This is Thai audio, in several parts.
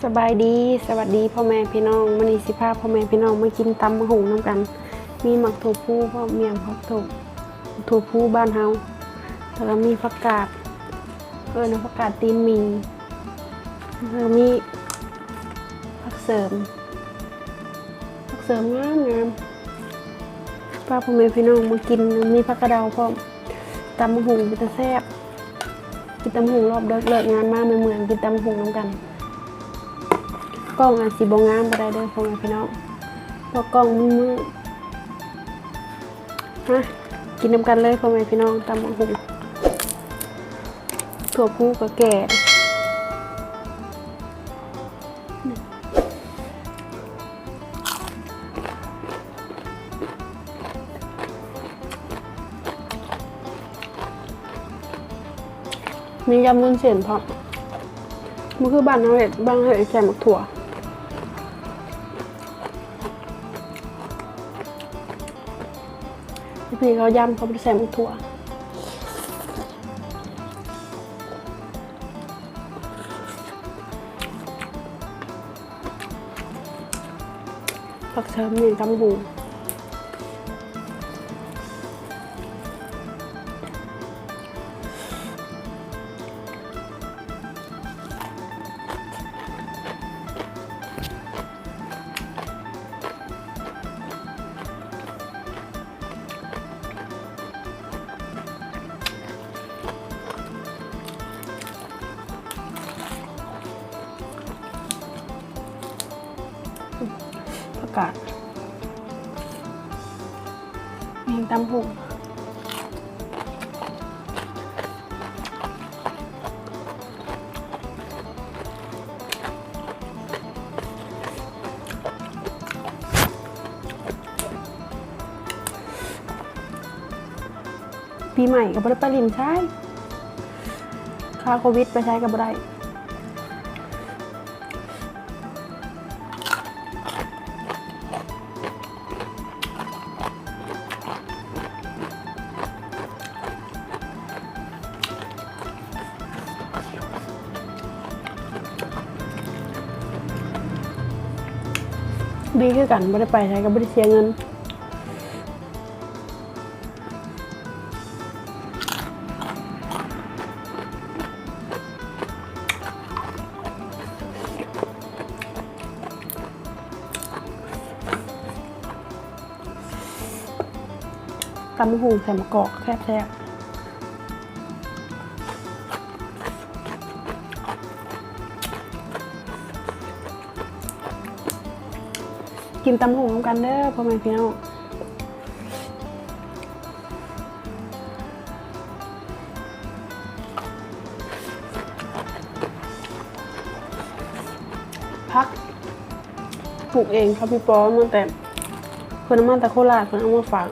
สบายดีสวัสดีพ่อแม่พี่น้องมื้อนี้สิพาพ่อแม่พี่น้องมากินตำมะฮุงน้ำกันมีหมักถั่วพูพร้อมเมี่ยงผักถั่วพูบ้านเฮาแล้วก็มีผักกาดผักกาดตีนหมีแล้วมีผักเสริมงามป้าพ่อแม่พี่น้องมากินมีผักกระเดาพร้อมตำมะฮุงเป็นตาแซ่บกินตำมะฮุงรอบเลิกงานมาเหมือนกินตำมะฮุงน้ำกันกล้องอาจสิบ่งามบ่ได้เด้อพ่อแม่พี่น้องเพราะกล้องมันมืดกินน้ำกันเลยพ่อแม่พี่น้องตำมะฮุงถั่วพูก็แก่มียำวุ้นเส้นพร้อมมันคือบ้านเราเห็ดบ้านเราเห็ดแกงหมักถั่วพี่เขายำเขาไปใส่หมักถั่วผักเสริมอย่างตำหูผักกาดมีตำหูปีใหม่กับบริปรินใช่ค่าโควิดไปใช้กับบริดีคือกันบริไปใช้กับบริเสียเงินตำหูใส่มะกอกแซ่บกินตำหูกันเด้อพ่อแม่พี่น้องพักปลูกเองครับพี่ปอมาแต่เพิ่นเอามาแต่โคราชเพิ่นเอามาฝาก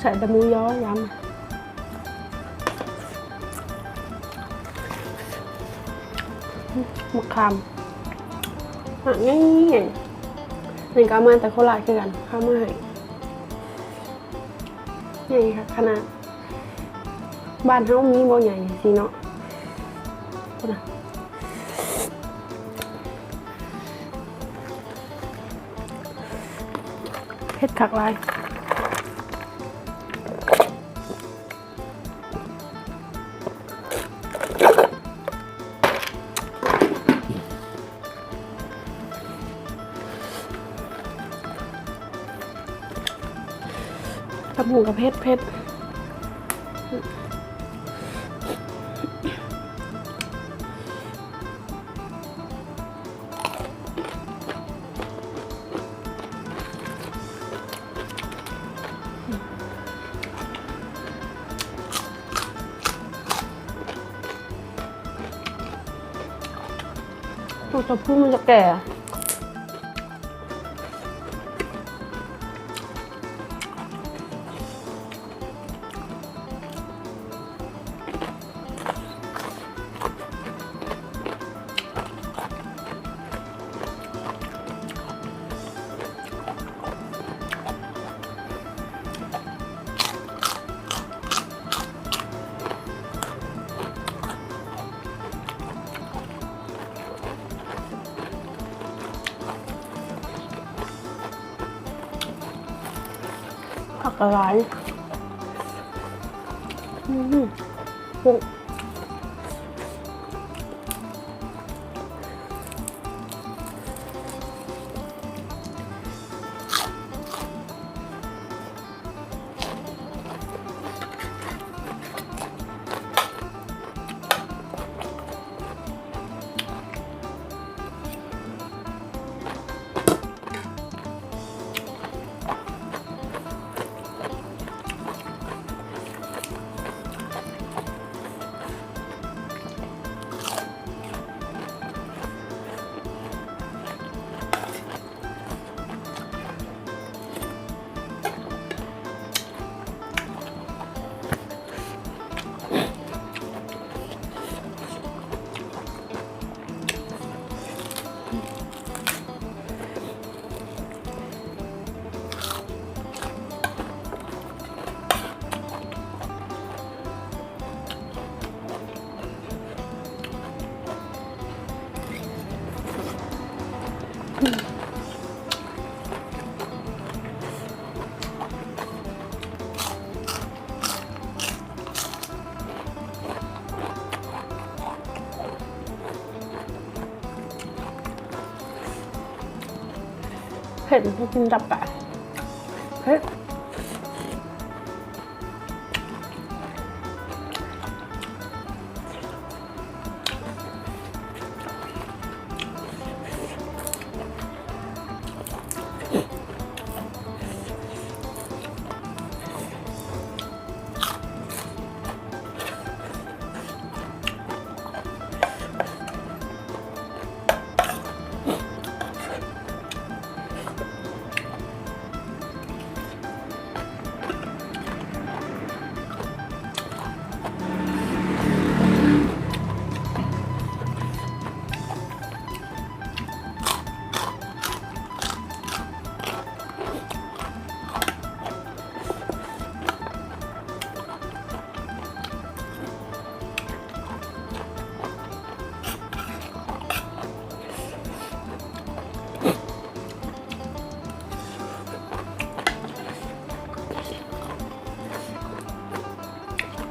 ใส่แต่หมูย้อยำมะขามง่ายนี่ก็มาแต่โคราชคือกันข้าวมาให้ใหญ่ค่ะขนาดบ้านเฮามีบ่ใหญ่สิเนาะเผ็ดคักหลายกับหมูกับเผ็ดตัวผู้มันจะแก่ อะไรกุ้งเผ็ดกินดับปะเผ็ด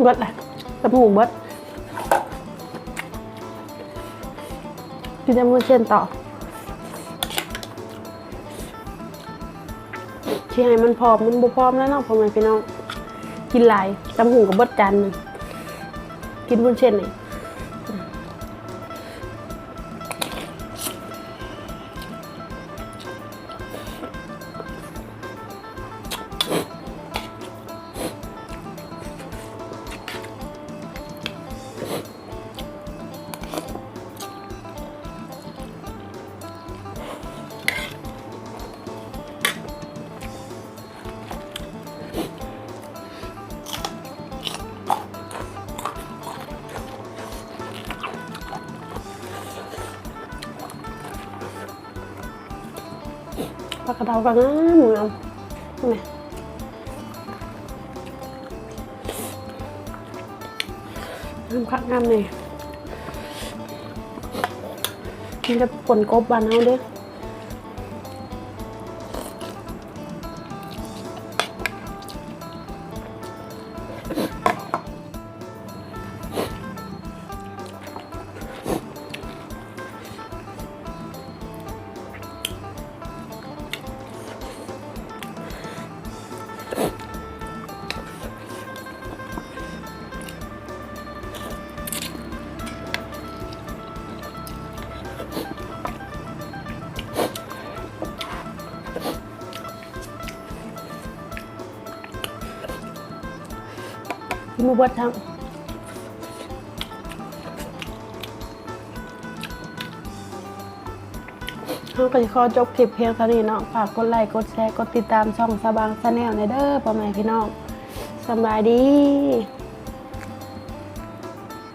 เบิดเลยกระหมูเบิดกินยำวุ้นเส้นต่อที่ให้มันพร้อมมันบ่พร้อมแล้วเนาะพ่อแม่พี่น้องกินหลายกระหมูกับเบิดจานหนึ่งกินวุ้นเส้นนี่ปลากระเดากันนะหมูยำนี่น้ำผักน้ำนี่มันจะป่นกบบานเอาเด้อกินหมูบดทั้งเขาก็จะขอจบคลิปเพียงเท่านี้เนาะฝากกดไลค์กดแชร์กดติดตามช่องสบางชาแนลในเด้อพ่อแม่พี่น้องสบายดี